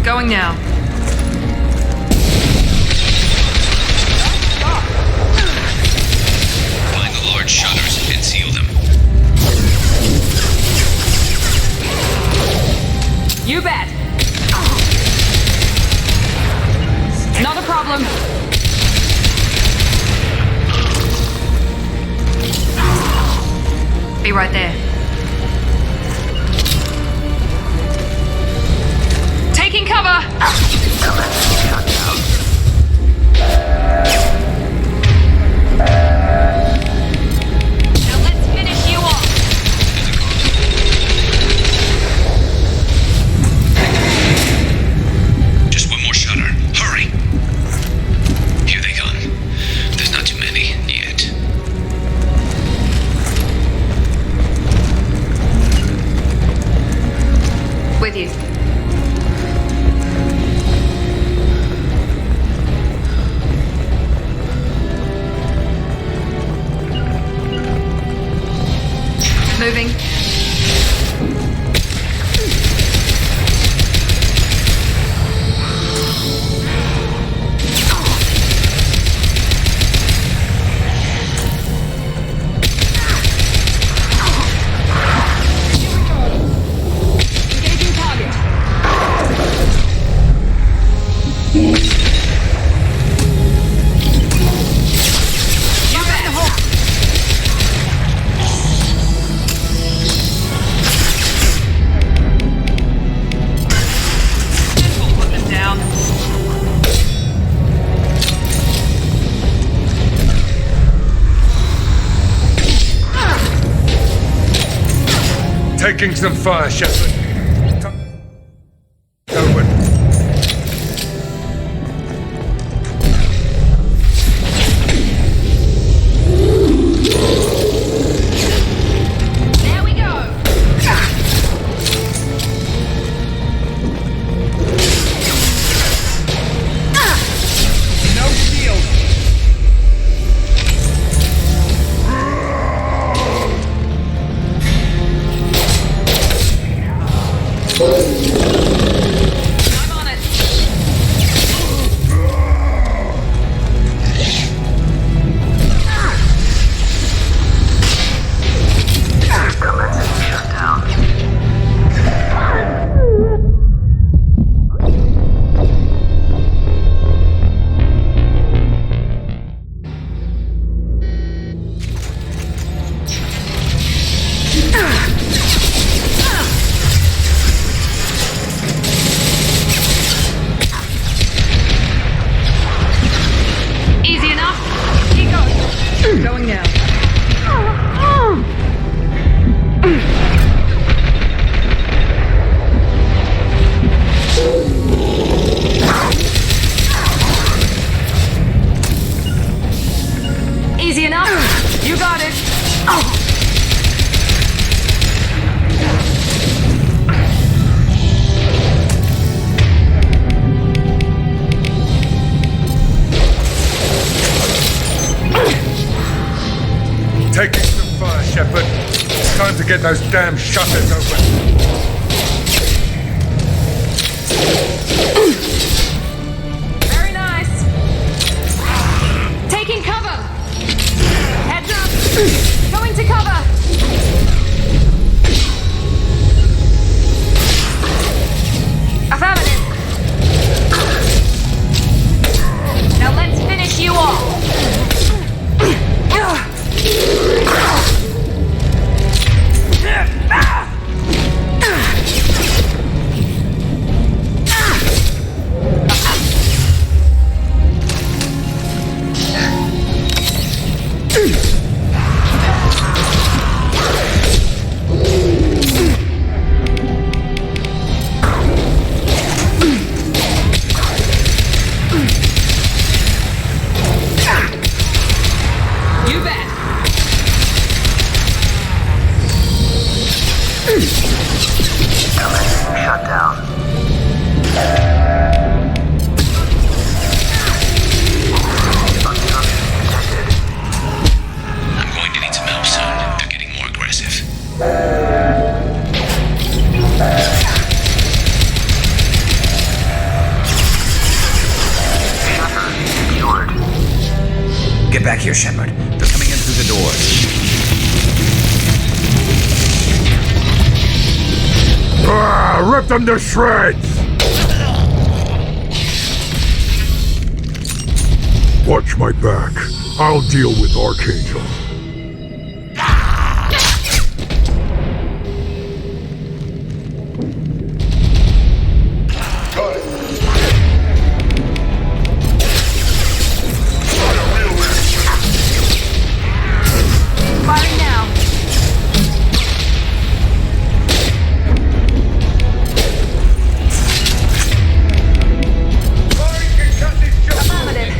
Going now. Find the large shutters and seal them. You bet. Not a problem. Be right there. Taking cover! Now let's finish you off. Just one more shutter. Hurry! Here they come. There's not too many yet. With you. Moving. Engaging target. You bet. We'll put them down. Taking some fire, Shepard. Owen. There we go. No shield. I'm on it. Easy enough. Keep going. Going now. Easy enough. You got it. Taking some fire, Shepard. It's time to get those damn shutters open. Very nice. Taking cover. Heads up. Going to cover. Affirmative. Now let's finish you off. back here, Shepard. They're coming in through the doors. Rip them to shreds! Watch my back. I'll deal with Archangel. Firing now. Affirmative.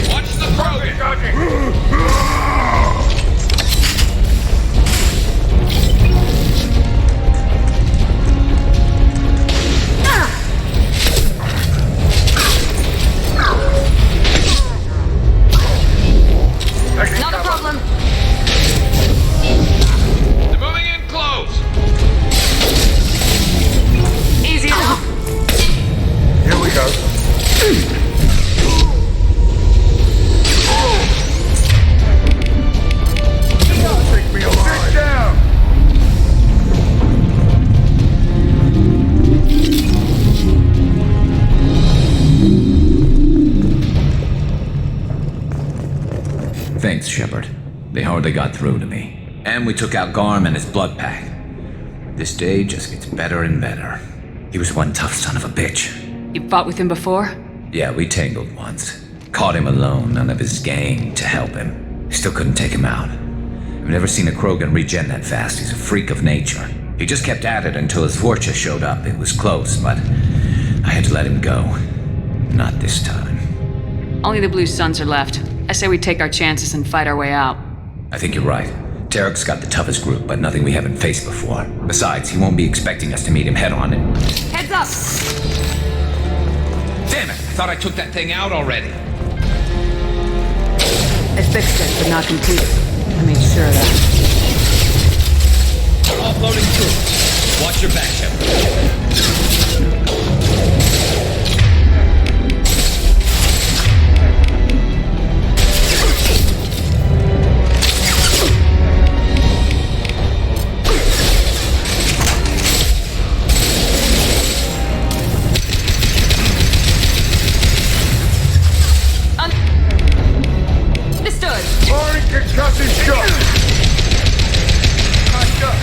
Watch the Krogan! Not a problem. They're moving in close! Easy now. Here we go. Take me alive. Sit down! Thanks, Shepard. They hardly got through to me. And we took out Garm and his blood pack. This day just gets better and better. He was one tough son of a bitch. You fought with him before? Yeah, we tangled once. Caught him alone, none of his gang to help him. Still couldn't take him out. I've never seen a Krogan regen that fast. He's a freak of nature. He just kept at it until his Vorcha showed up. It was close, but I had to let him go. Not this time. Only the Blue Suns are left. I say we take our chances and fight our way out. I think you're right. Tarek's got the toughest group, but nothing we haven't faced before. Besides, he won't be expecting us to meet him head-on and... Heads up! Damn it! I thought I took that thing out already. I fixed it, but not completely. I made sure of that. Offloading troops. Watch your back, Shepard. Understood. Firing concussive shot! Cracked up.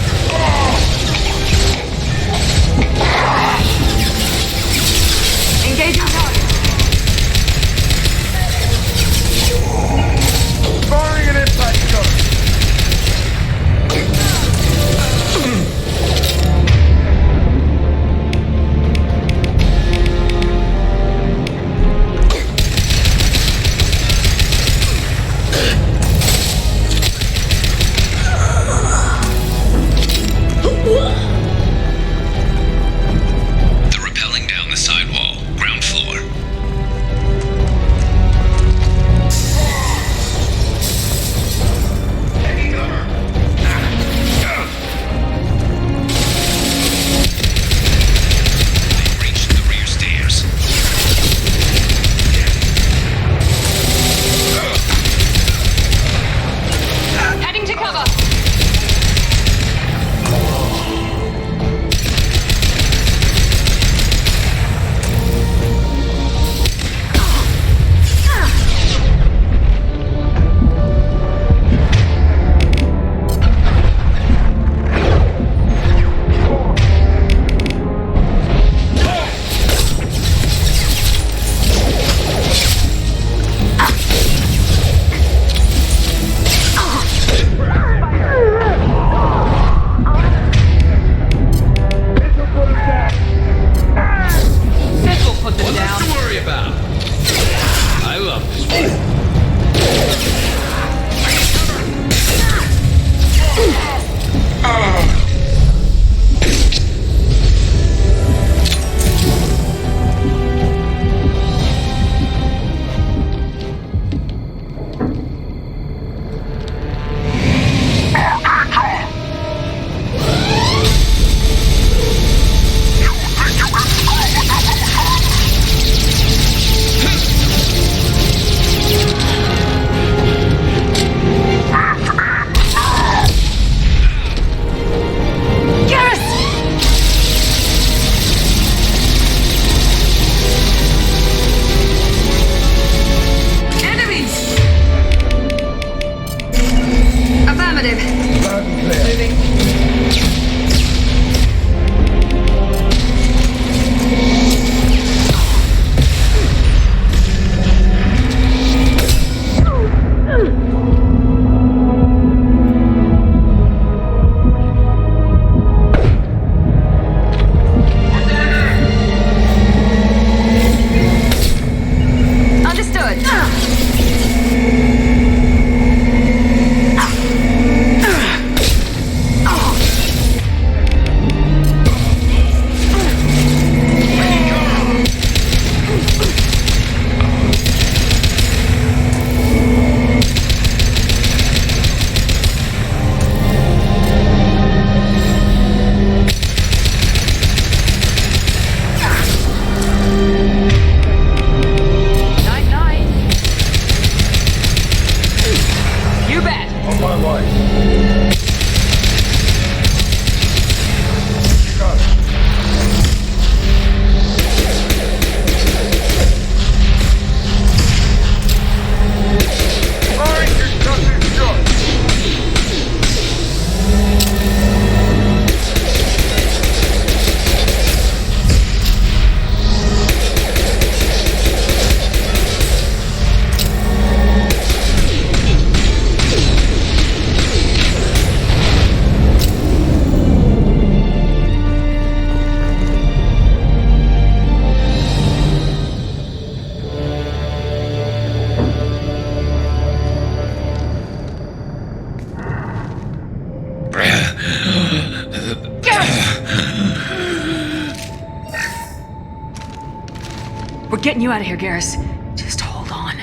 getting you out of here, Garrus. Just hold on.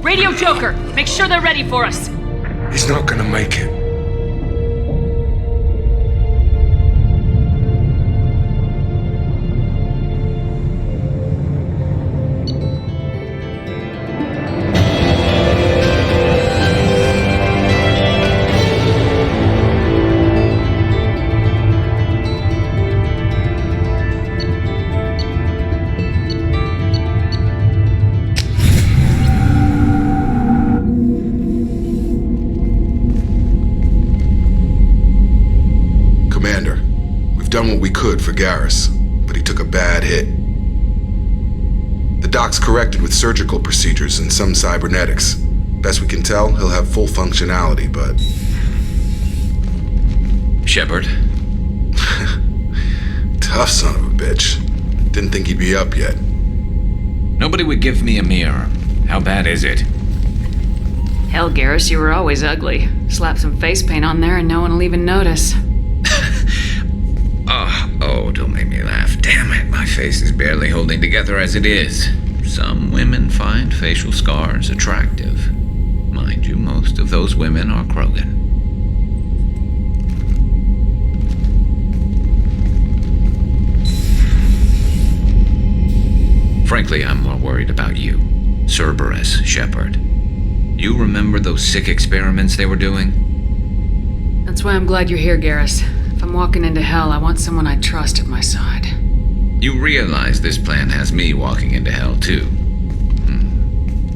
Radio Joker! Make sure they're ready for us! He's not gonna make it. For Garrus, but he took a bad hit. The doc's corrected with surgical procedures and some cybernetics. Best we can tell, he'll have full functionality, but... Shepard? Tough son of a bitch. Didn't think he'd be up yet. Nobody would give me a mirror. How bad is it? Hell, Garrus, you were always ugly. Slap some face paint on there and no one will even notice. Oh, don't make me laugh. Damn it, my face is barely holding together as it is. Some women find facial scars attractive. Mind you, most of those women are Krogan. Frankly, I'm more worried about you. Cerberus, Shepard. You remember those sick experiments they were doing? That's why I'm glad you're here, Garrus. If I'm walking into hell, I want someone I trust at my side. You realize this plan has me walking into hell, too.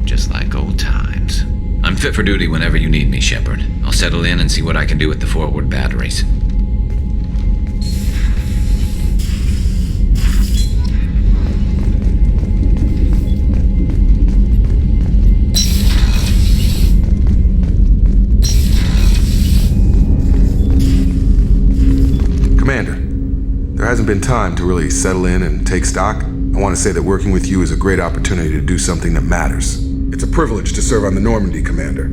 Just like old times. I'm fit for duty whenever you need me, Shepard. I'll settle in and see what I can do with the forward batteries. There hasn't been time to really settle in and take stock. I want to say that working with you is a great opportunity to do something that matters. It's a privilege to serve on the Normandy, Commander.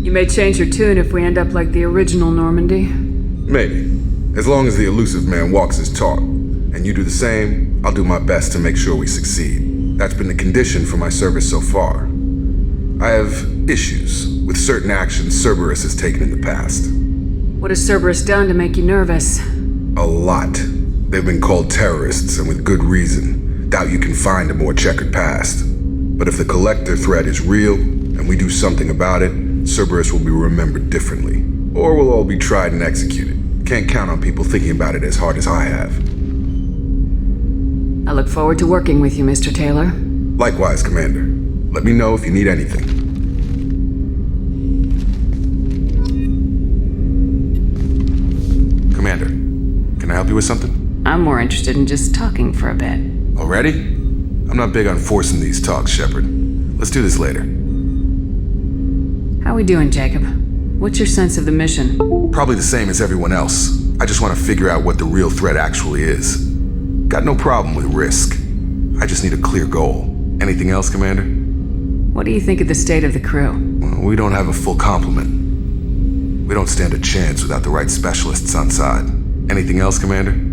You may change your tune if we end up like the original Normandy. Maybe. As long as the elusive man walks his talk, and you do the same, I'll do my best to make sure we succeed. That's been the condition for my service so far. I have issues with certain actions Cerberus has taken in the past. What has Cerberus done to make you nervous? A lot. They've been called terrorists, and with good reason. Doubt you can find a more checkered past. But if the Collector threat is real, and we do something about it, Cerberus will be remembered differently. Or we'll all be tried and executed. Can't count on people thinking about it as hard as I have. I look forward to working with you, Mr. Taylor. Likewise, Commander. Let me know if you need anything. Commander, can I help you with something? I'm more interested in just talking for a bit. Already? I'm not big on forcing these talks, Shepard. Let's do this later. How we doing, Jacob? What's your sense of the mission? Probably the same as everyone else. I just want to figure out what the real threat actually is. Got no problem with risk. I just need a clear goal. Anything else, Commander? What do you think of the state of the crew? Well, we don't have a full complement. We don't stand a chance without the right specialists on side. Anything else, Commander?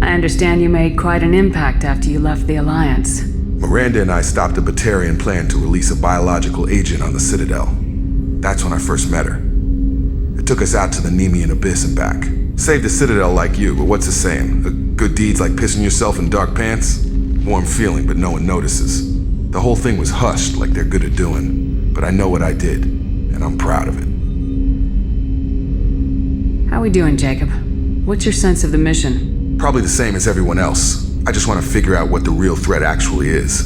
I understand you made quite an impact after you left the Alliance. Miranda and I stopped a Batarian plan to release a biological agent on the Citadel. That's when I first met her. It took us out to the Nemean Abyss and back. Saved the Citadel like you, but what's the saying? Good deeds like pissing yourself in dark pants? Warm feeling, but no one notices. The whole thing was hushed like they're good at doing. But I know what I did, and I'm proud of it. How we doing, Jacob? What's your sense of the mission? Probably the same as everyone else. I just want to figure out what the real threat actually is.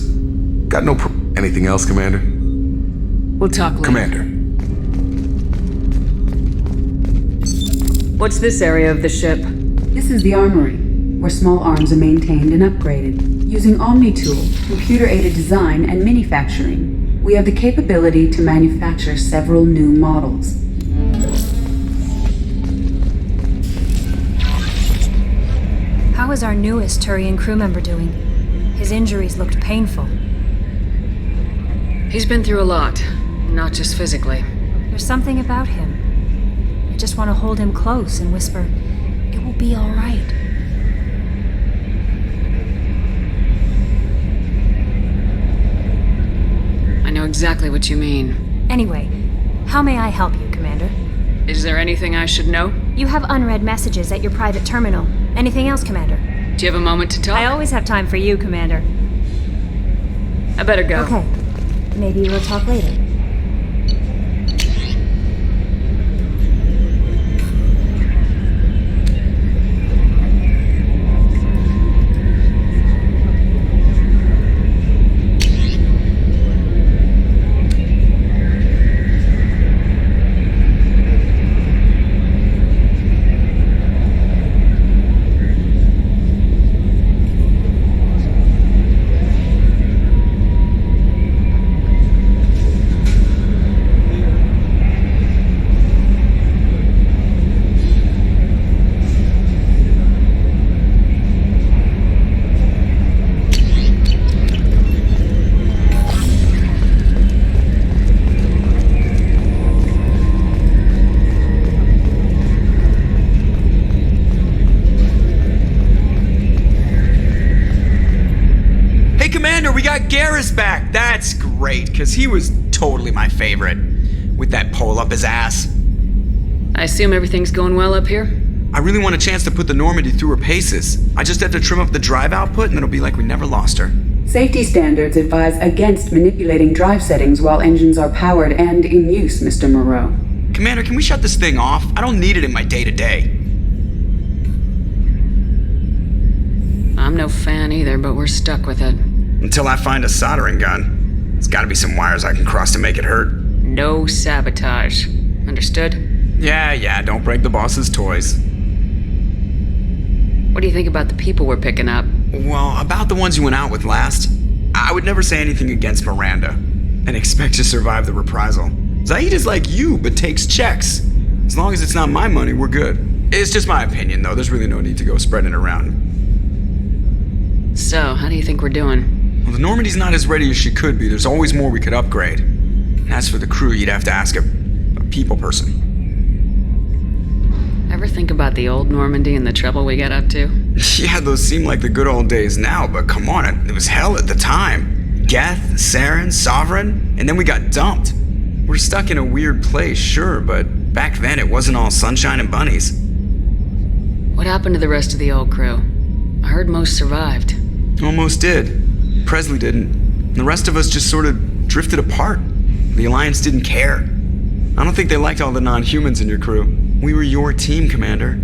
Got no Anything else, Commander? We'll talk later. Commander. What's this area of the ship? This is the armory, where small arms are maintained and upgraded. Using OmniTool, computer-aided design and manufacturing, we have the capability to manufacture several new models. How is our newest Turian crew member doing? His His injuries looked painful. He's been through a lot, not just physically. There's something about him. I just want to hold him close and whisper, "It will be all right." I know exactly what you mean. Anyway, how may I help you, Commander? Is there anything I should know? You have unread messages at your private terminal. Anything else, Commander? Do you have a moment to talk? I always have time for you, Commander. I better go. Okay. Maybe we'll talk later. Garrus back! That's great, because he was totally my favorite. With that pole up his ass. I assume everything's going well up here? I really want a chance to put the Normandy through her paces. I just have to trim up the drive output and it'll be like we never lost her. Safety standards advise against manipulating drive settings while engines are powered and in use, Mr. Moreau. Commander, can we shut this thing off? I don't need it in my day-to-day. I'm no fan either, but we're stuck with it. Until I find a soldering gun. There's gotta be some wires I can cross to make it hurt. No sabotage. Understood? Yeah, don't break the boss's toys. What do you think about the people we're picking up? Well, about the ones you went out with last, I would never say anything against Miranda, and expect to survive the reprisal. Zaid is like you, but takes checks. As long as it's not my money, we're good. It's just my opinion, though. There's really no need to go spreading it around. So, how do you think we're doing? Well, the Normandy's not as ready as she could be. There's always more we could upgrade. And as for the crew, you'd have to ask a people person. Ever think about the old Normandy and the trouble we got up to? Yeah, those seem like the good old days now, but come on, it was hell at the time. Geth, Saren, Sovereign, and then we got dumped. We're stuck in a weird place, sure, but back then it wasn't all sunshine and bunnies. What happened to the rest of the old crew? I heard most survived. Almost did. Presley didn't. The rest of us just sort of drifted apart. The Alliance didn't care. I don't think they liked all the non-humans in your crew. We were your team, Commander.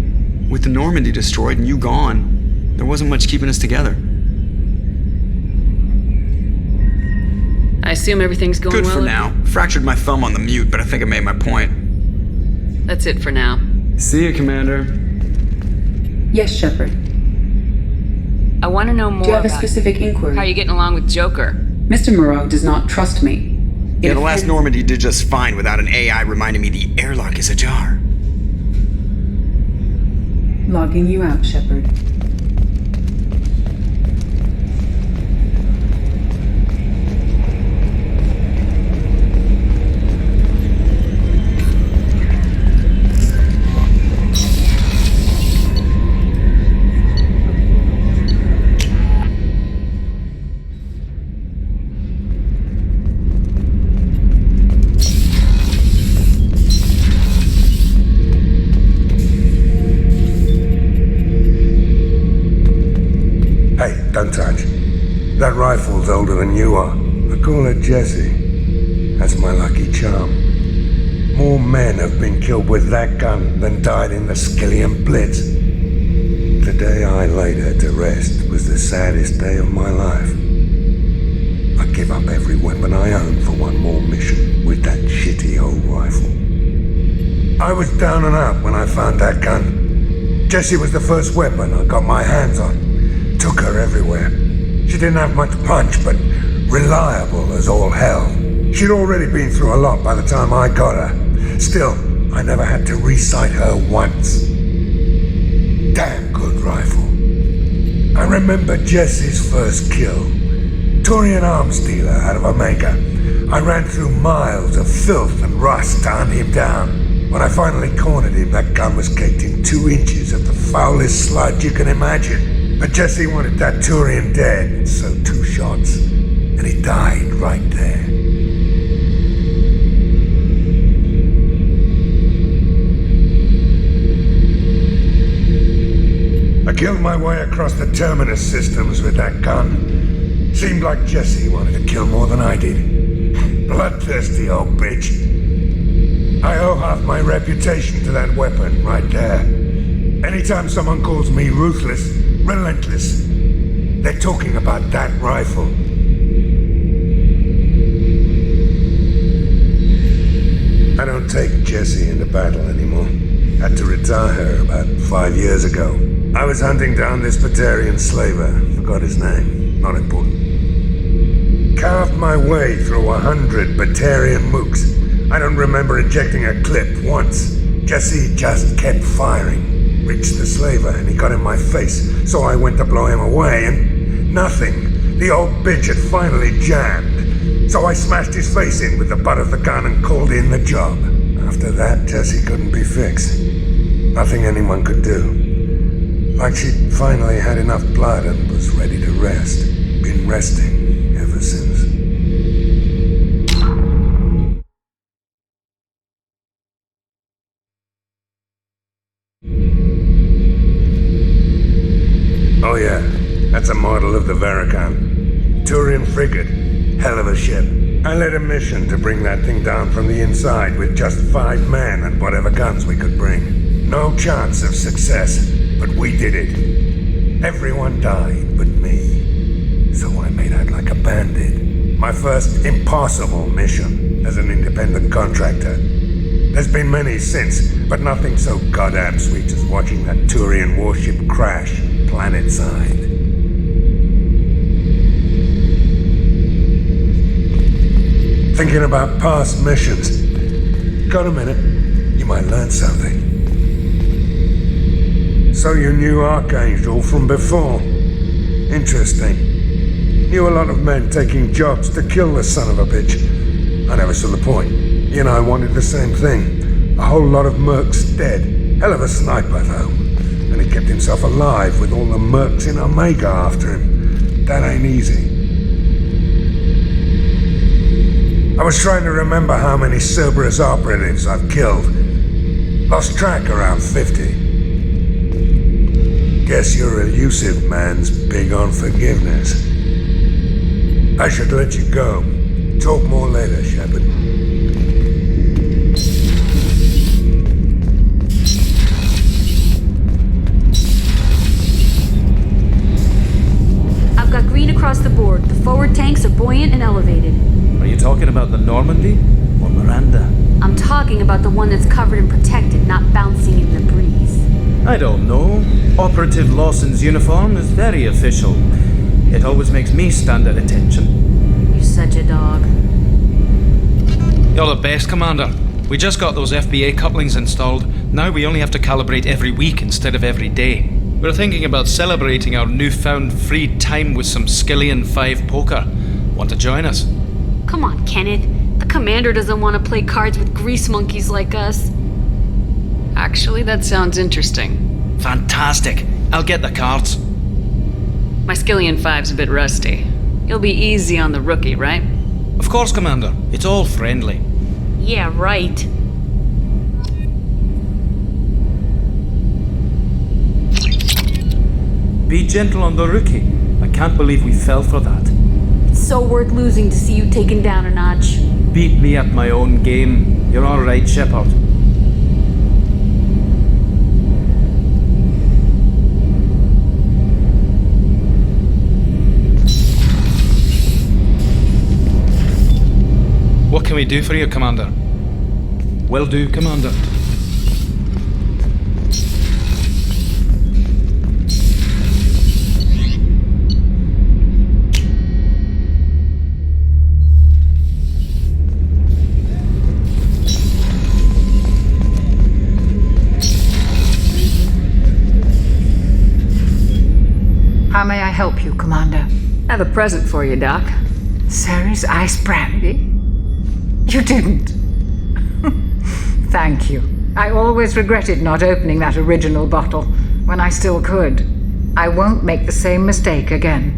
With the Normandy destroyed and you gone, there wasn't much keeping us together. I assume everything's going Good well? for now. Fractured my thumb on the mute, but I think I made my point. That's it for now. See you, Commander. Yes, Shepard. I want to know more Do you have a about specific inquiry? how you getting along with Joker. Mr. Moreau does not trust me. Yeah, the last Normandy did just fine without an AI reminding me the airlock is ajar. Logging you out, Shepard. Don't touch. That rifle's older than you are. I call her Jessie. That's my lucky charm. More men have been killed with that gun than died in the Skillian Blitz. The day I laid her to rest was the saddest day of my life. I'd give up every weapon I owned for one more mission with that shitty old rifle. I was down and out when I found that gun. Jessie was the first weapon I got my hands on. Took her everywhere. She didn't have much punch, but reliable as all hell. She'd already been through a lot by the time I got her. Still, I never had to re-sight her once. Damn good rifle. I remember Jesse's first kill. Turian arms dealer out of Omega. I ran through miles of filth and rust to hunt him down. When I finally cornered him, that gun was caked in 2 inches of the foulest sludge you can imagine. But Jesse wanted that Turian dead, so 2 shots, and he died right there. I killed my way across the Terminus systems with that gun. Seemed like Jesse wanted to kill more than I did. Bloodthirsty old bitch. I owe half my reputation to that weapon right there. Anytime someone calls me ruthless, relentless, they're talking about that rifle. I don't take Jesse into battle anymore. Had to retire her about 5 years ago. I was hunting down this Batarian slaver. Forgot his name. Not important. Carved my way through 100 Batarian mooks. I don't remember ejecting a clip once. Jesse just kept firing. Reached the slaver and he got in my face, so I went to blow him away and nothing. The old bitch had finally jammed. So I smashed his face in with the butt of the gun and called in the job. After that, Jesse couldn't be fixed. Nothing anyone could do. Like she'd finally had enough blood and was ready to rest. Been resting ever since. Oh yeah, that's a model of the Veracon. Turian frigate. Hell of a ship. I led a mission to bring that thing down from the inside with just 5 men and whatever guns we could bring. No chance of success, but we did it. Everyone died but me. So I made out like a bandit. My first impossible mission as an independent contractor. There's been many since, but nothing so goddamn sweet as watching that Turian warship crash planet-side. Thinking about past missions. Got a minute? You might learn something. So you knew Archangel from before. Interesting. Knew a lot of men taking jobs to kill the son of a bitch. I never saw the point. You know, I wanted the same thing. A whole lot of mercs dead. Hell of a sniper, though. And he kept himself alive with all the mercs in Omega after him. That ain't easy. I was trying to remember how many Cerberus operatives I've killed. Lost track around 50. Guess your elusive man's big on forgiveness. I should let you go. Talk more later, Shepard. I've got green across the board. The forward tanks are buoyant and elevated. Are you talking about the Normandy or Miranda? I'm talking about the one that's covered and protected, not bouncing in the breeze. I don't know. Operative Lawson's uniform is very official. It always makes me stand at attention. You're such a dog. You're the best, Commander. We just got those FBA couplings installed. Now we only have to calibrate every week instead of every day. We're thinking about celebrating our newfound free time with some Skillian 5 poker. Want to join us? Come on, Kenneth. The commander doesn't want to play cards with grease monkeys like us. Actually, that sounds interesting. Fantastic. I'll get the cards. My Skillian 5's a bit rusty. You'll be easy on the rookie, right? Of course, Commander. It's all friendly. Yeah, right. Be gentle on the rookie. I can't believe we fell for that. It's so worth losing to see you taken down a notch. Beat me at my own game. You're all right, Shepard. What can we do for you, Commander? Will do, Commander. How may I help you, Commander? I have a present for you, Doc. Ceres ice brandy? You didn't. Thank you. I always regretted not opening that original bottle when I still could. I won't make the same mistake again.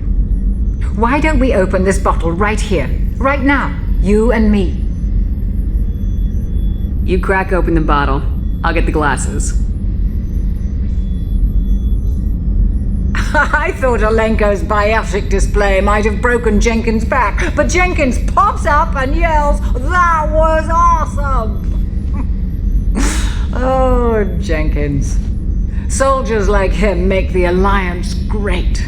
Why don't we open this bottle right here, right now, you and me? You crack open the bottle. I'll get the glasses. I thought Alenko's biotic display might have broken Jenkins' back, but Jenkins pops up and yells, "That was awesome!" Oh, Jenkins. Soldiers like him make the Alliance great.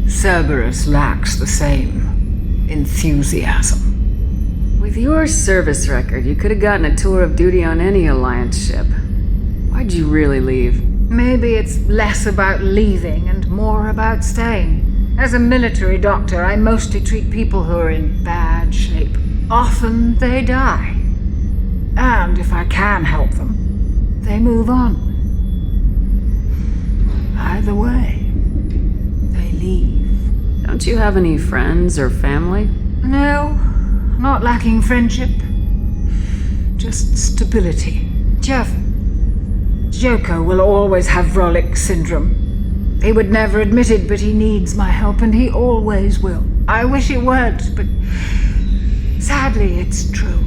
Cerberus lacks the same enthusiasm. With your service record, you could have gotten a tour of duty on any Alliance ship. Why'd you really leave? Maybe it's less about leaving and more about staying. As a military doctor, I mostly treat people who are in bad shape. Often they die. And if I can help them, they move on. Either way, they leave. Don't you have any friends or family? No, not lacking friendship. Just stability. Jeff, Joko will always have Vrolik syndrome. He would never admit it, but he needs my help, and he always will. I wish it weren't, but sadly, it's true.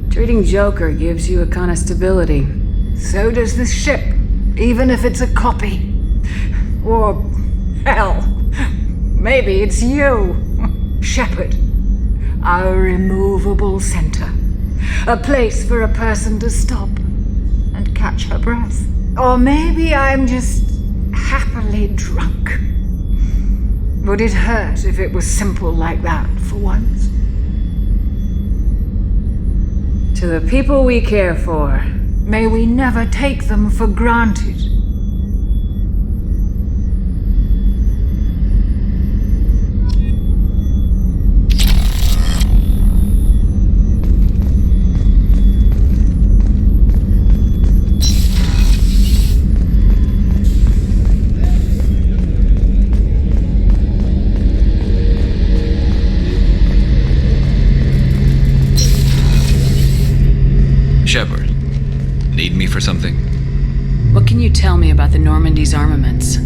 Treating Joker gives you a kind of stability. So does this ship, even if it's a copy. Or, hell, maybe it's you, Shepard. Our immovable center. A place for a person to stop and catch her breath. Or maybe I'm just happily drunk. Would it hurt if it was simple like that for once? To the people we care for, may we never take them for granted. Shepard, need me for something? what can you tell me about the Normandy's armaments?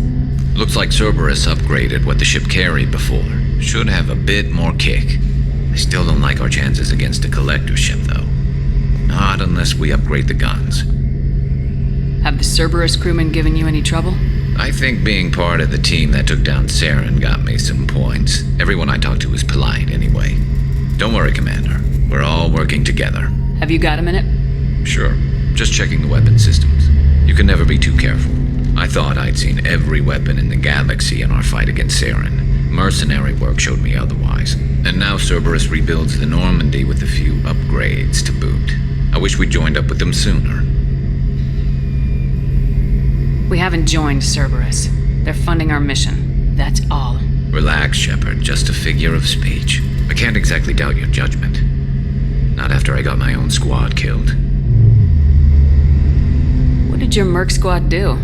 Looks like Cerberus upgraded what the ship carried before. Should have a bit more kick. I still don't like our chances against a collector ship, though. Not unless we upgrade the guns. Have the Cerberus crewmen given you any trouble? I think being part of the team that took down Saren got me some points. Everyone I talked to was polite anyway. Don't worry, Commander. We're all working together. Have you got a minute? Sure. Just checking the weapon systems. You can never be too careful. I thought I'd seen every weapon in the galaxy in our fight against Saren. Mercenary work showed me otherwise. And now Cerberus rebuilds the Normandy with a few upgrades to boot. I wish we'd joined up with them sooner. We haven't joined Cerberus. They're funding our mission. That's all. Relax, Shepard. Just a figure of speech. I can't exactly doubt your judgment. Not after I got my own squad killed. What did your Merc squad do?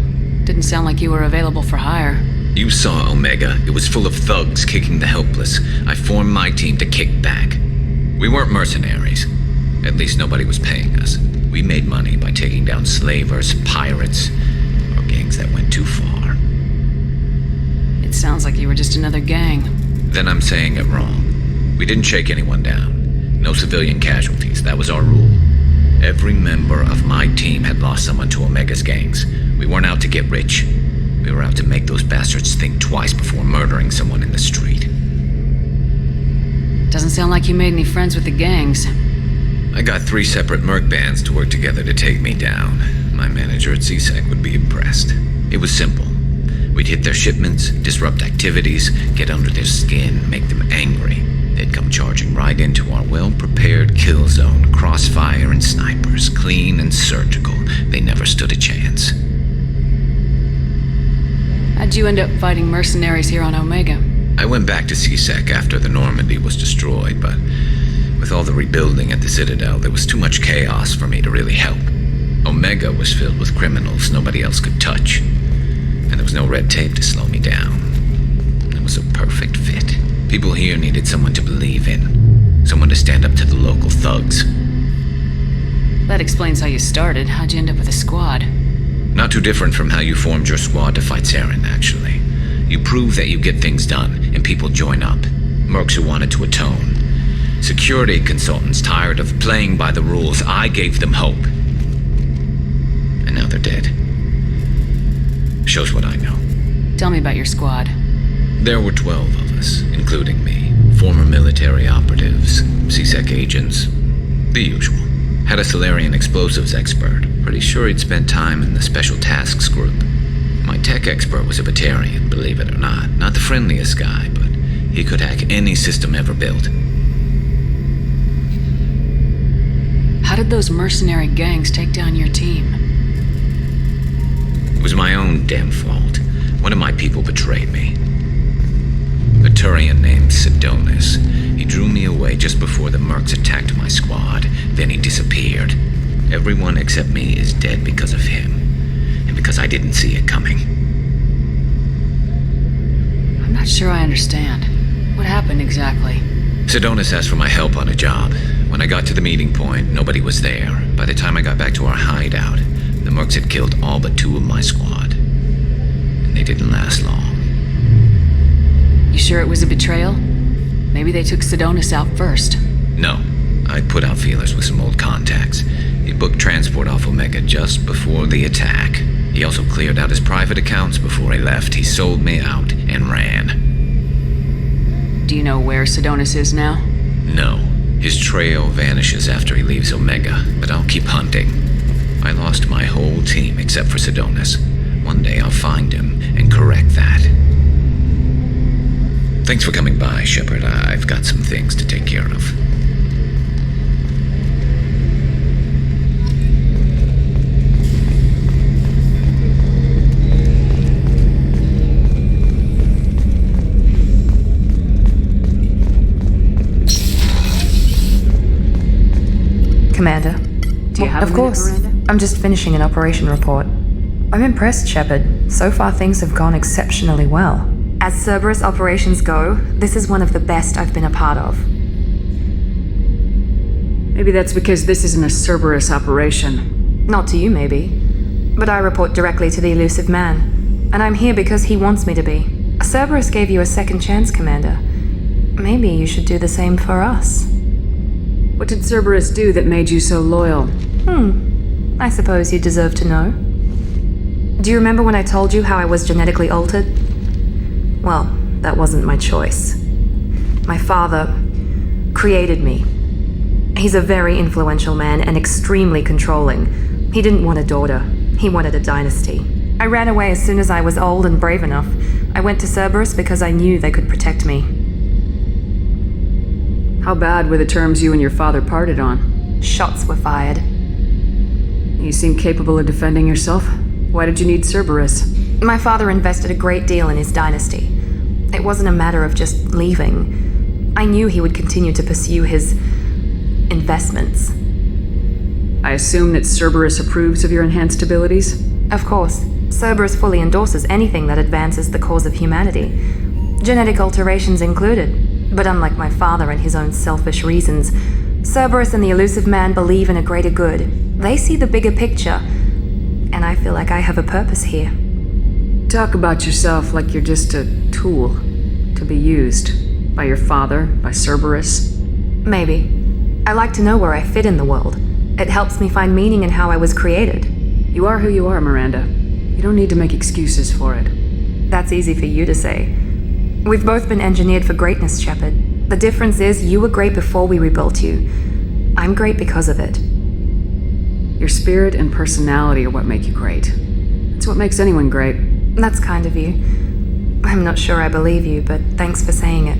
Didn't sound like you were available for hire. You saw Omega. It was full of thugs kicking the helpless. I formed my team to kick back. We weren't mercenaries. At least nobody was paying us. We made money by taking down slavers, pirates, or gangs that went too far. It sounds like you were just another gang. Then I'm saying it wrong. We didn't shake anyone down. No civilian casualties. That was our rule. Every member of my team had lost someone to Omega's gangs. We weren't out to get rich. We were out to make those bastards think twice before murdering someone in the street. Doesn't sound like you made any friends with the gangs. I got 3 separate merc bands to work together to take me down. My manager at CSEC would be impressed. It was simple. We'd hit their shipments, disrupt activities, get under their skin, make them angry. They'd come charging right into our well-prepared kill zone, crossfire and snipers, clean and surgical. They never stood a chance. How'd you end up fighting mercenaries here on Omega? I went back to CSEC after the Normandy was destroyed, but with all the rebuilding at the Citadel, there was too much chaos for me to really help. Omega was filled with criminals nobody else could touch, and there was no red tape to slow me down. It was a perfect fit. People here needed someone to believe in. Someone to stand up to the local thugs. That explains how you started. How'd you end up with a squad? Not too different from how you formed your squad to fight Saren, actually. You prove that you get things done, and people join up. Mercs who wanted to atone. Security consultants tired of playing by the rules. I gave them hope. And now they're dead. Shows what I know. Tell me about your squad. There were 12 of us, including me. Former military operatives, CSEC agents. The usual. Had a Solarian explosives expert. Pretty sure he'd spent time in the Special Tasks Group. My tech expert was a Batarian, believe it or not. Not the friendliest guy, but he could hack any system ever built. How did those mercenary gangs take down your team? It was my own damn fault. One of my people betrayed me. A Turian named Sidonis. He drew me away just before the Mercs attacked my squad. Then he disappeared. Everyone except me is dead because of him. And because I didn't see it coming. I'm not sure I understand. What happened exactly? Sidonis asked for my help on a job. When I got to the meeting point, nobody was there. By the time I got back to our hideout, the Mercs had killed all but 2 of my squad. And they didn't last long. You sure it was a betrayal? Maybe they took Sidonis out first. No. I put out feelers with some old contacts. He booked transport off Omega just before the attack. He also cleared out his private accounts before he left. He sold me out and ran. Do you know where Sidonis is now? No. His trail vanishes after he leaves Omega, but I'll keep hunting. I lost my whole team except for Sidonis. One day I'll find him and correct that. Thanks for coming by, Shepard. I've got some things to take care of. Commander. Do you have Of course. Miranda? I'm just finishing an operation report. I'm impressed, Shepard. So far things have gone exceptionally well. As Cerberus operations go, this is one of the best I've been a part of. Maybe that's because this isn't a Cerberus operation. Not to you, maybe. But I report directly to the Elusive Man. And I'm here because he wants me to be. Cerberus gave you a second chance, Commander. Maybe you should do the same for us. What did Cerberus do that made you so loyal? I suppose you deserve to know. Do you remember when I told you how I was genetically altered? Well, that wasn't my choice. My father created me. He's a very influential man and extremely controlling. He didn't want a daughter. He wanted a dynasty. I ran away as soon as I was old and brave enough. I went to Cerberus because I knew they could protect me. How bad were the terms you and your father parted on? Shots were fired. You seem capable of defending yourself. Why did you need Cerberus? My father invested a great deal in his dynasty. It wasn't a matter of just leaving. I knew he would continue to pursue his investments. I assume that Cerberus approves of your enhanced abilities? Of course. Cerberus fully endorses anything that advances the cause of humanity. Genetic alterations included. But unlike my father and his own selfish reasons, Cerberus and the Elusive Man believe in a greater good. They see the bigger picture, and I feel like I have a purpose here. Talk about yourself like you're just a tool to be used by your father, by Cerberus. Maybe. I like to know where I fit in the world. It helps me find meaning in how I was created. You are who you are, Miranda. You don't need to make excuses for it. That's easy for you to say. We've both been engineered for greatness, Shepard. The difference is you were great before we rebuilt you. I'm great because of it. Your spirit and personality are what make you great. It's what makes anyone great. That's kind of you. I'm not sure I believe you, but thanks for saying it.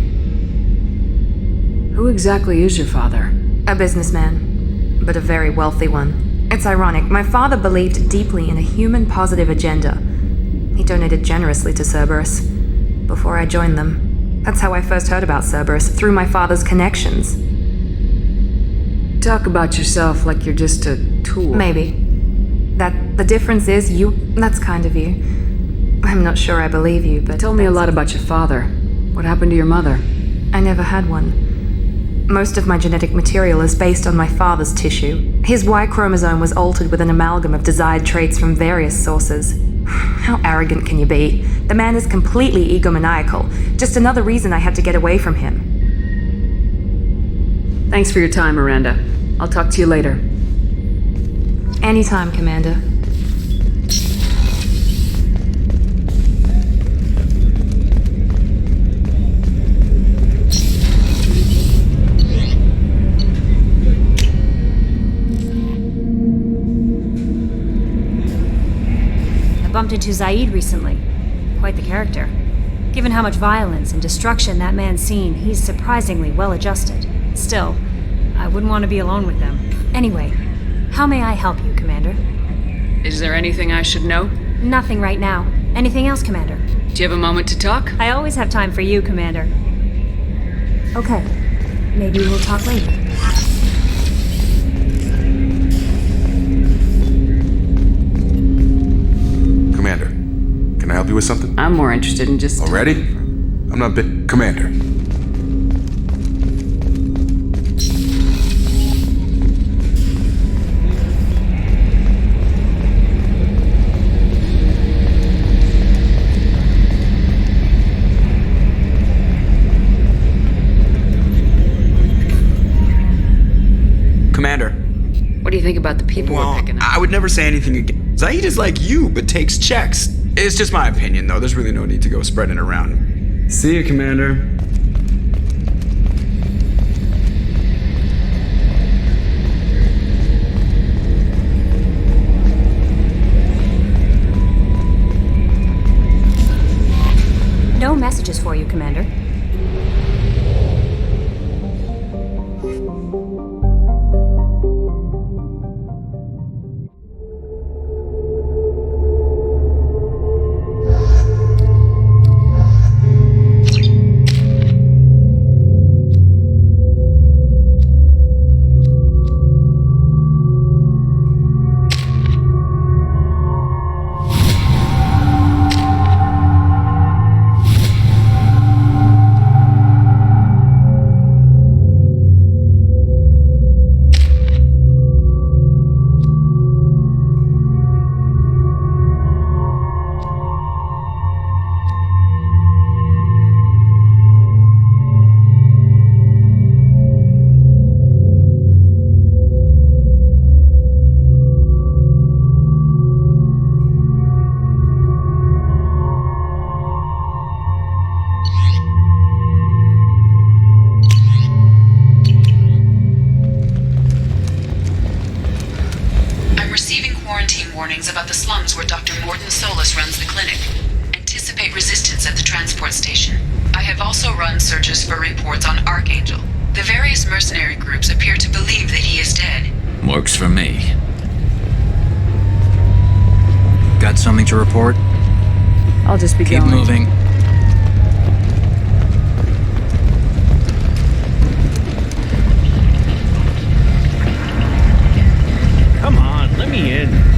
Who exactly is your father? A businessman, but a very wealthy one. It's ironic, my father believed deeply in a human-positive agenda. He donated generously to Cerberus before I joined them. That's how I first heard about Cerberus, through my father's connections. Talk about yourself like you're just a tool. Maybe. The difference is that's kind of you. I'm not sure I believe you, but... Tell me a lot about your father. What happened to your mother? I never had one. Most of my genetic material is based on my father's tissue. His Y chromosome was altered with an amalgam of desired traits from various sources. How arrogant can you be? The man is completely egomaniacal. Just another reason I had to get away from him. Thanks for your time, Miranda. I'll talk to you later. Anytime, Commander. Bumped into Zaid recently. Quite the character. Given how much violence and destruction that man's seen, he's surprisingly well adjusted. Still, I wouldn't want to be alone with them. Anyway, how may I help you, Commander? Is there anything I should know? Nothing right now. Anything else, Commander? Do you have a moment to talk? I always have time for you, Commander. Okay. Maybe we'll talk later. Commander, can I help you with something? I'm more interested in just... Already? I'm not Commander. Commander. What do you think about the people we're picking up? I would never say anything again. Zaid is like you, but takes checks. It's just my opinion, though. There's really no need to go spreading it around. See you, Commander. No messages for you, Commander. warnings about the slums where Dr. Mordin Solus runs the clinic. Anticipate resistance at the transport station. I have also run searches for reports on Archangel. The various mercenary groups appear to believe that he is dead. Works for me. Got something to report? I'll just be Keep going. moving. Come on, let me in.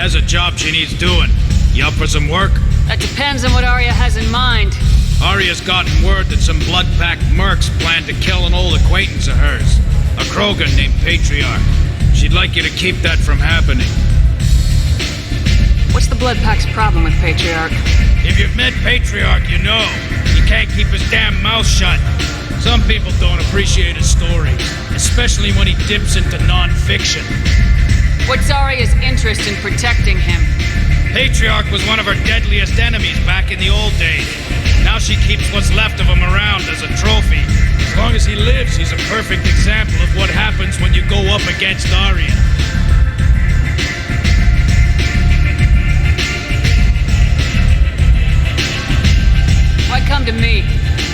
Has a job she needs doing. You up for some work? That depends on what Arya has in mind. Arya's gotten word that some blood-packed mercs plan to kill an old acquaintance of hers, a Krogan named Patriarch. She'd like you to keep that from happening. What's the Blood Pack's problem with Patriarch? If you've met Patriarch, you know. He can't keep his damn mouth shut. Some people don't appreciate his stories, especially when he dips into non-fiction. What's Arya's interest in protecting him? Patriarch was one of her deadliest enemies back in the old days. Now she keeps what's left of him around as a trophy. As long as he lives, he's a perfect example of what happens when you go up against Arya. Why come to me?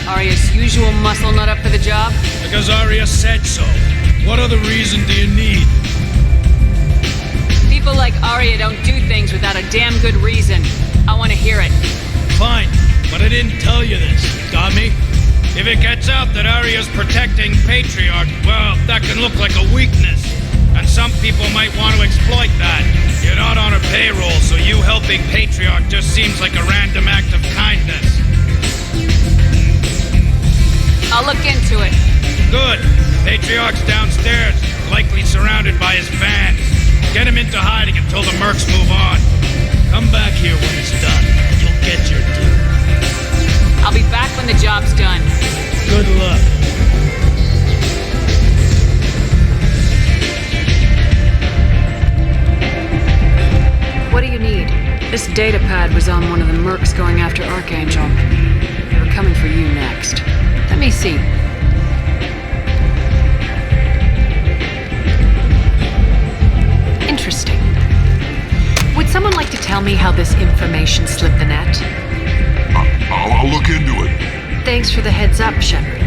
Arya's usual muscle not up for the job? Because Arya said so. What other reason do you need? People like Arya don't do things without a damn good reason. I want to hear it. Fine, but I didn't tell you this, got me? If it gets out that Arya's protecting Patriarch, well, that can look like a weakness. And some people might want to exploit that. You're not on her payroll, so you helping Patriarch just seems like a random act of kindness. I'll look into it. Good. Patriarch's downstairs, likely surrounded by his fans. Get him into hiding until the mercs move on. Come back here when it's done. You'll get your due. I'll be back when the job's done. Good luck. What do you need? This data pad was on one of the mercs going after Archangel. They were coming for you next. Let me see. Interesting. Would someone like to tell me how this information slipped the net? I'll look into it. Thanks for the heads up, Shepard.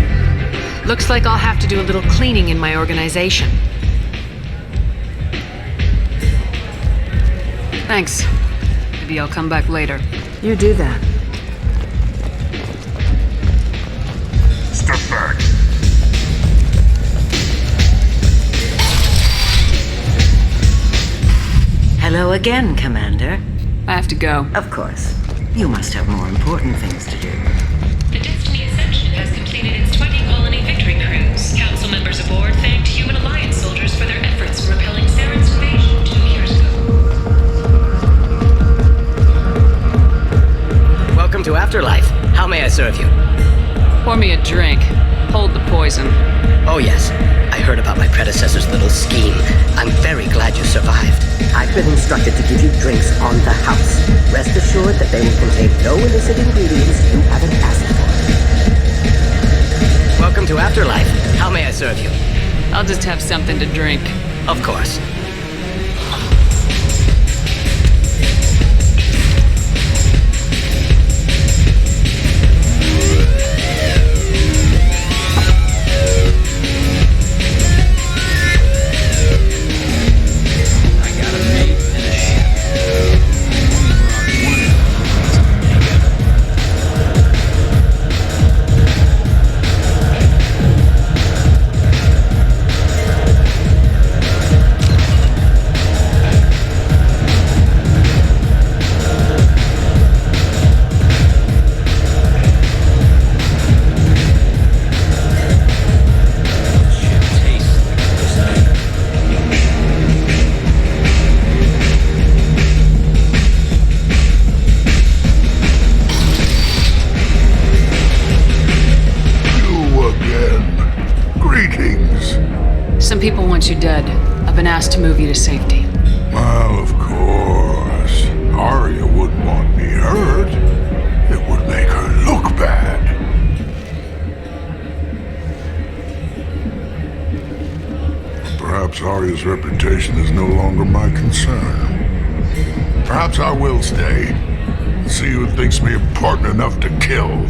Looks like I'll have to do a little cleaning in my organization. Thanks. Maybe I'll come back later. You do that. Step back. Hello again, Commander. I have to go. Of course. You must have more important things to do. The Destiny Ascension has completed its 20 colony victory cruise. Council members aboard thanked Human Alliance soldiers for their efforts in repelling Saren's invasion 2 years ago. Welcome to Afterlife. How may I serve you? Pour me a drink. Hold the poison. Oh yes, I heard about my predecessor's little scheme. I'm very glad you survived. I've been instructed to give you drinks on the house. Rest assured that they will contain no illicit ingredients you haven't asked for. Welcome to Afterlife. How may I serve you? I'll just have something to drink. Of course. People want you dead. I've been asked to move you to safety. Well, of course. Arya wouldn't want me hurt. It would make her look bad. Perhaps Arya's reputation is no longer my concern. Perhaps I will stay. See who thinks me important enough to kill.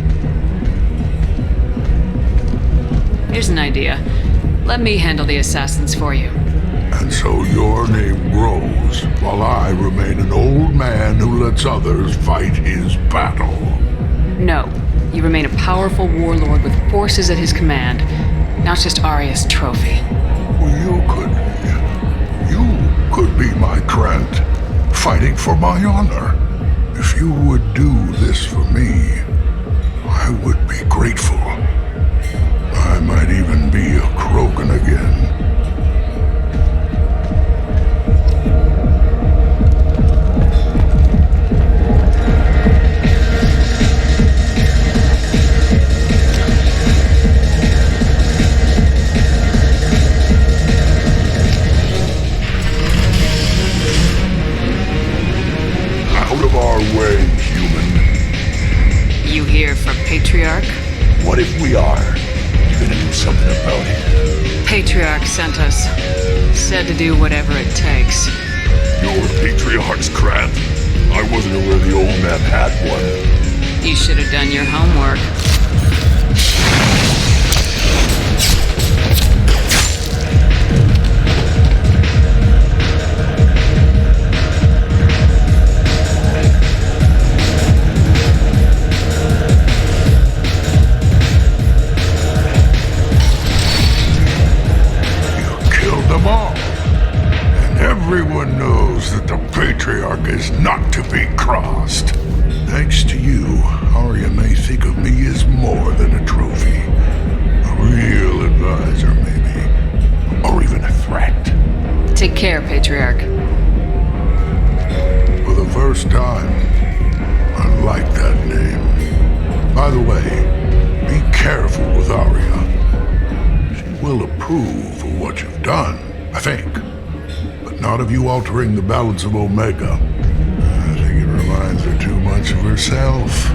Here's an idea. Let me handle the assassins for you. And so your name grows, while I remain an old man who lets others fight his battle. No. You remain a powerful warlord with forces at his command. Now it's just Arya's trophy. Well, you could be my Krant, fighting for my honor. If you would do this for me, I would be grateful. I might even be a Krogan again. How way, human. You here for Patriarch? What if we are? You gonna do something about it? Patriarch sent us. Said to do whatever it takes. You're Patriarch's Krant? I wasn't aware the old man had one. You should have done your homework. Everyone knows that the Patriarch is not to be crossed. Thanks to you, Arya may think of me as more than a trophy. A real advisor, maybe. Or even a threat. Take care, Patriarch. For the first time, I like that name. By the way, be careful with Arya. She will approve of what you've done, I think. Not of you altering the balance of Omega. I think it reminds her too much of herself.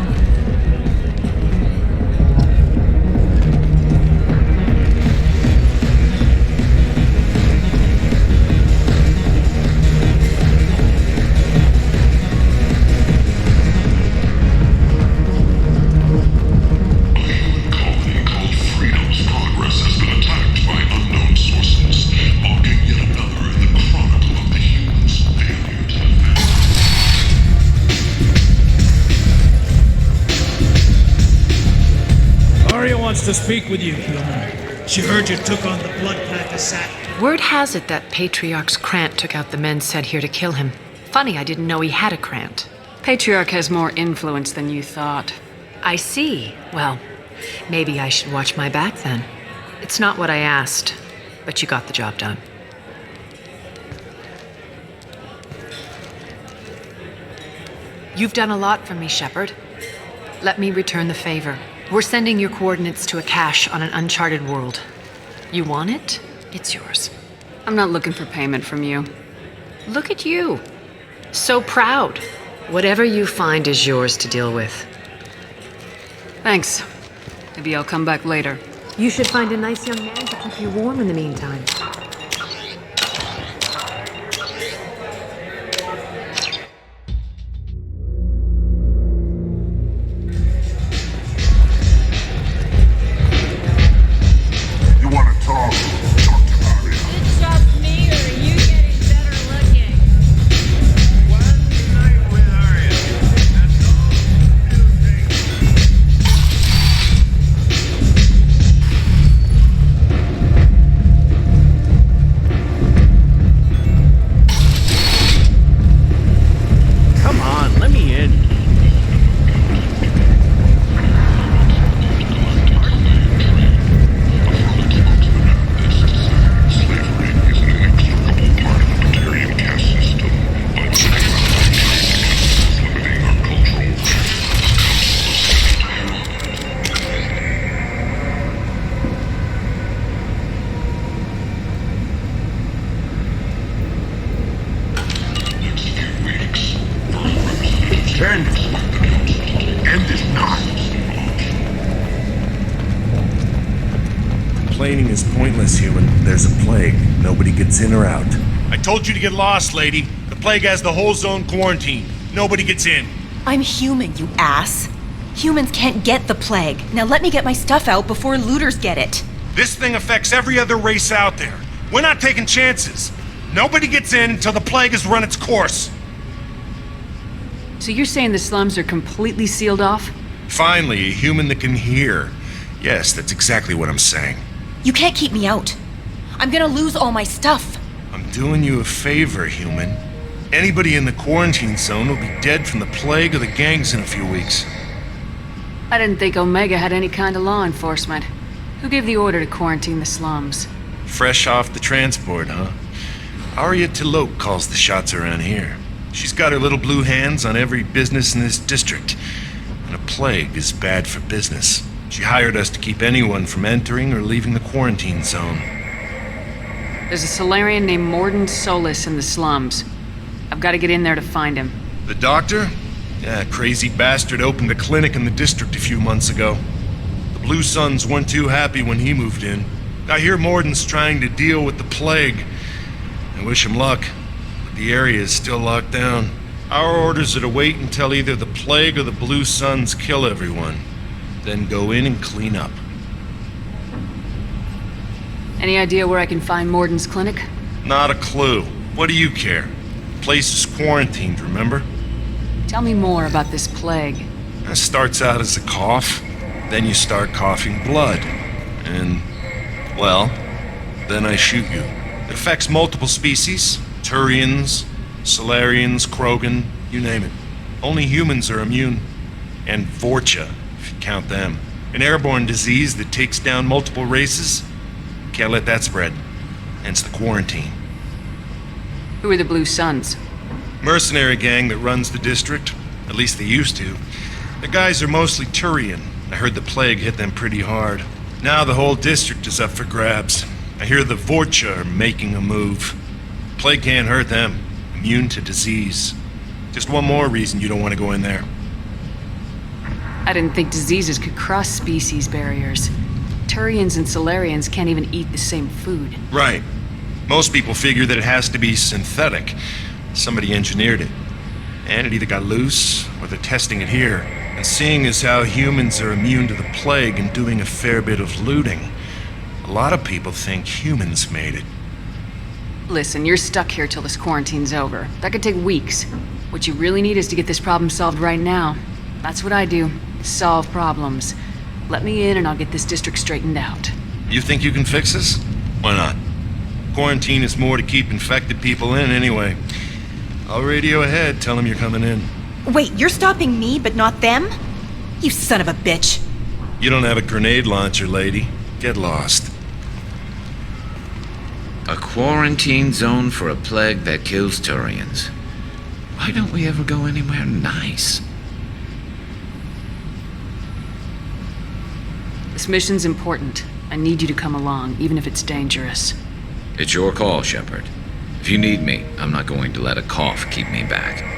To speak with you, human. She heard you took on the Blood Pact assassin. Word has it that Patriarch's Krant took out the men sent here to kill him. Funny, I didn't know he had a Krant. Patriarch has more influence than you thought. I see. Well, maybe I should watch my back then. It's not what I asked, but you got the job done. You've done a lot for me, Shepard. Let me return the favor. We're sending your coordinates to a cache on an uncharted world. You want it? It's yours. I'm not looking for payment from you. Look at you. So proud. Whatever you find is yours to deal with. Thanks. Maybe I'll come back later. You should find a nice young man to keep you warm in the meantime. Complaining is pointless, human. There's a plague. Nobody gets in or out. I told you to get lost, lady. The plague has the whole zone quarantined. Nobody gets in. I'm human, you ass. Humans can't get the plague. Now let me get my stuff out before looters get it. This thing affects every other race out there. We're not taking chances. Nobody gets in until the plague has run its course. So you're saying the slums are completely sealed off? Finally, a human that can hear. Yes, that's exactly what I'm saying. You can't keep me out. I'm gonna lose all my stuff. I'm doing you a favor, human. Anybody in the quarantine zone will be dead from the plague or the gangs in a few weeks. I didn't think Omega had any kind of law enforcement. Who gave the order to quarantine the slums? Fresh off the transport, huh? Arya T'Loak calls the shots around here. She's got her little blue hands on every business in this district. And a plague is bad for business. She hired us to keep anyone from entering or leaving the quarantine zone. There's a Solarian named Mordin Solus in the slums. I've got to get in there to find him. The doctor? Yeah, a crazy bastard opened a clinic in the district a few months ago. The Blue Suns weren't too happy when he moved in. I hear Morden's trying to deal with the plague. I wish him luck, but the area is still locked down. Our orders are to wait until either the plague or the Blue Suns kill everyone, then go in and clean up. Any idea where I can find Morden's clinic? Not a clue. What do you care? The place is quarantined, remember? Tell me more about this plague. It starts out as a cough, then you start coughing blood. And, well, then I shoot you. It affects multiple species. Turians, Solarians, Krogan, you name it. Only humans are immune. And Vorcha, if you count them. An airborne disease that takes down multiple races. Can't let that spread. Hence the quarantine. Who are the Blue Suns? Mercenary gang that runs the district. At least they used to. The guys are mostly Turian. I heard the plague hit them pretty hard. Now the whole district is up for grabs. I hear the Vorcha are making a move. Plague can't hurt them. Immune to disease. Just one more reason you don't want to go in there. I didn't think diseases could cross species barriers. Turians and Solarians can't even eat the same food. Right. Most people figure that it has to be synthetic. Somebody engineered it. And it either got loose, or they're testing it here. And seeing as how humans are immune to the plague and doing a fair bit of looting, a lot of people think humans made it. Listen, you're stuck here till this quarantine's over. That could take weeks. What you really need is to get this problem solved right now. That's what I do. Solve problems. Let me in and I'll get this district straightened out. You think you can fix this? Why not? Quarantine is more to keep infected people in anyway. I'll radio ahead, tell them you're coming in. Wait, you're stopping me, but not them? You son of a bitch. You don't have a grenade launcher, lady. Get lost. A quarantine zone for a plague that kills Turians. Why don't we ever go anywhere nice? This mission's important. I need you to come along, even if it's dangerous. It's your call, Shepard. If you need me, I'm not going to let a cough keep me back.